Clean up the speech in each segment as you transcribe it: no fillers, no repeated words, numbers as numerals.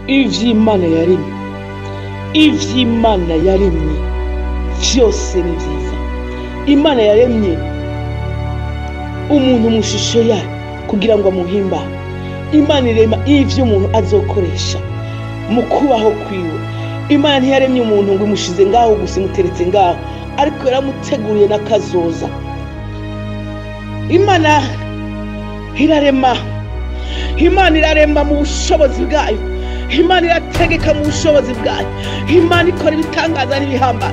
ivy'Imana yaremye, ivy'Imana yaremye vyose ni vyiza. Imana yaremye umuntu mu shusho yayo kugira ngo amuhimbare. Imana irema ivyo umuntu azokoresha mu kubaho kwiwe. Imana ntiyaremye umuntu ngo imushize ngaho gusa imuteretse ngaho, ariko yaramuteguriye n'akazoza. Imana irarema, Imana irarema mu bushobozi bwayo, Imana irategeka mu bushobozi bwayo. Imana ikora ibitangaza n'ibihamba,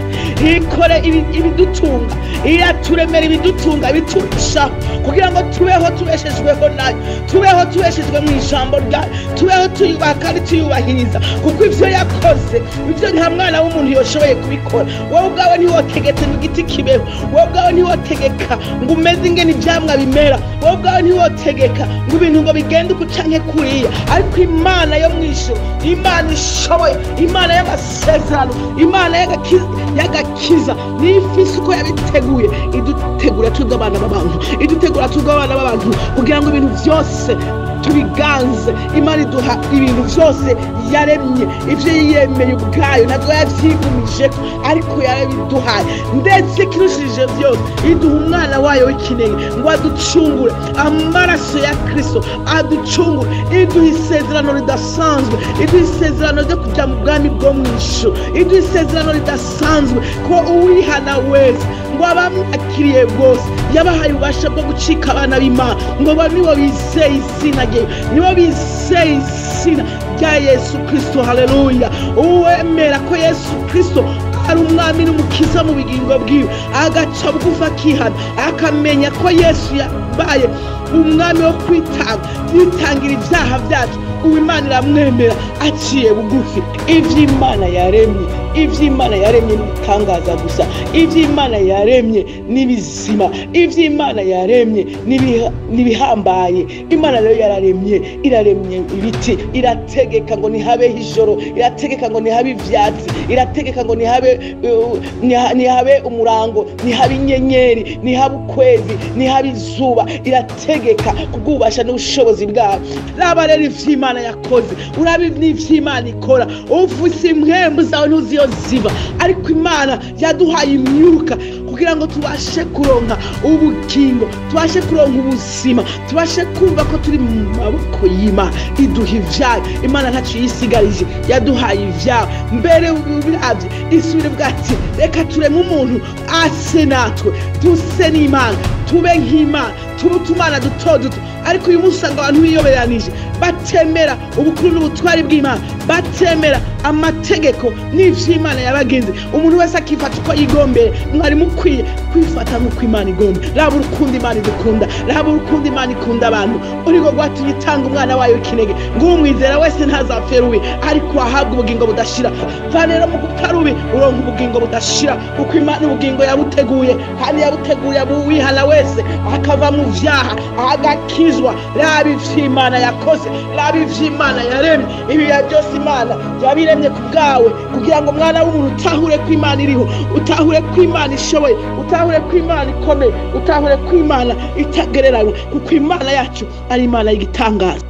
ikora ibidutunga, iraturemera ibidutunga biturushaho kugira ngo tubeho tubeshejweho nayo, tubeho tubeshejwe mu ijambo ryayo, tubeho tuyubaha kandi tuyubahiriza, kuko ivyo yakoze ivyo nta mwana w'umuntu yoshoboye kubikora. Wowe ubwawe ntiwotegetse ngo igiti kibeho, wowe ubwawe ntiwotegeka ngo umeze ingene ivyamwa bimera, wowe ubwawe ntiwotegeka ngo ibintu ngo bigende uku canke kuriya, ariko Imana yo mw'ijuru, Imana ishoboye, Imana y'amasezerano, Imana y'agakiza niyo ifise uko yabiteguye idutegura twebwe abana b'abantu, idutegura twebwe abana b'abantu kugira ngo ibintu vyose tubiganze. Imana iduha ibintu vyose yaremye, ivyo yiyemeye ubwayo ntabwo yavyigumije, ariko yarabiduhaye. Ndetse kirushije vyose iduha umwana wayo w'ikinege ngo aducungure, amaraso ya Kristo aducungure, iduha isezerano ridasanzwe, iduha isezerano ryo kuja mu bwami bwo mw'ijuru, iduha isezerano ridasanzwe ko uwihana wese ngo abamwakiriye bose yabahaye ububasha bwo gucika abana b'Imana, ngo nibo bizeye izina rye, nibo bizeye izina rya Yesu Kristo. Haleluya! Uwemera ko Yesu Kristo ari umwami n'umukiza mu bugingo bwiwe, agaca bugufi akihana, akamenya ko Yesu yabaye umwami wo kwitanga, yitangira ivyaha vyacu, Imana iramwemera aciye bugufi. Ivy'Imana yaremye, ivy'Imana yaremye n'ibitangaza gusa, ivy'Imana yaremye n'ibizima, ivy'Imana yaremye n'ibihambaye. Imana rero yararemye, iraremye ibiti, irategeka ngo nihabeho ijoro, irategeka ngo nihabe ivyatsi, irategeka ngo nihabe umurango, nihabe inyenyeri, nihabe ukwezi, nihabe izuba, irategeka kubwubasha n'ubushobozi bwayo. Raba rero ivy'Imana yakoze, urabi n'ivy'Imana ikora, ufise impwembu zawe ntuziyo ziba, ariko Imana yaduhaye imyuka kugira ngo tubashe kuronka ubugingo, tubashe kuronka ubuzima, tubashe kumva ko turi mu maboko y'Imana. Iduha ivyayo, Imana ntaco yisigarije, yaduhaye ivyayo. Mbere biravye isubire bwati reka tureme umuntu ase natwe, duse n'Imana, tube nk'Imana, tube utumana duto duto. Ariko uyu munsi usanga abantu biyoberanije, batemera ubukuru n'ubutwari bw'Imana, batemera amategeko n'ivy'Imana yabagenze. Umuntu wese akifata uko yigombeye. Mwari mukwiye kwifata nk'uko Imana igomba. Raba urukundo Imana idukunda, raba urukundo Imana ikunda abantu, uriko rwatumye itanga umwana wayo w'ikinege ngo umwizera wese ntazapfe rubi, ariko ahabwa ubugingo budashira. Va rero mu gupfa rubi uronka ubugingo budashira, kuko Imana ubugingo yabuteguye, kandi yabuteguye abuwihana wese akava mu vyaha agakizwa. Raba ivy'Imana yakoze, raba ivy'Imana yaremye. Ibi byose Imana yabiremye ku bwawe kugira ngo mwana w'umuntu utahure ko Imana iriho, utahure ko Imana ishoboye, utahure ko Imana ikomeye, utahure ko Imana itagereranywa, kuko Imana yacu ari Imana y'igitangaza.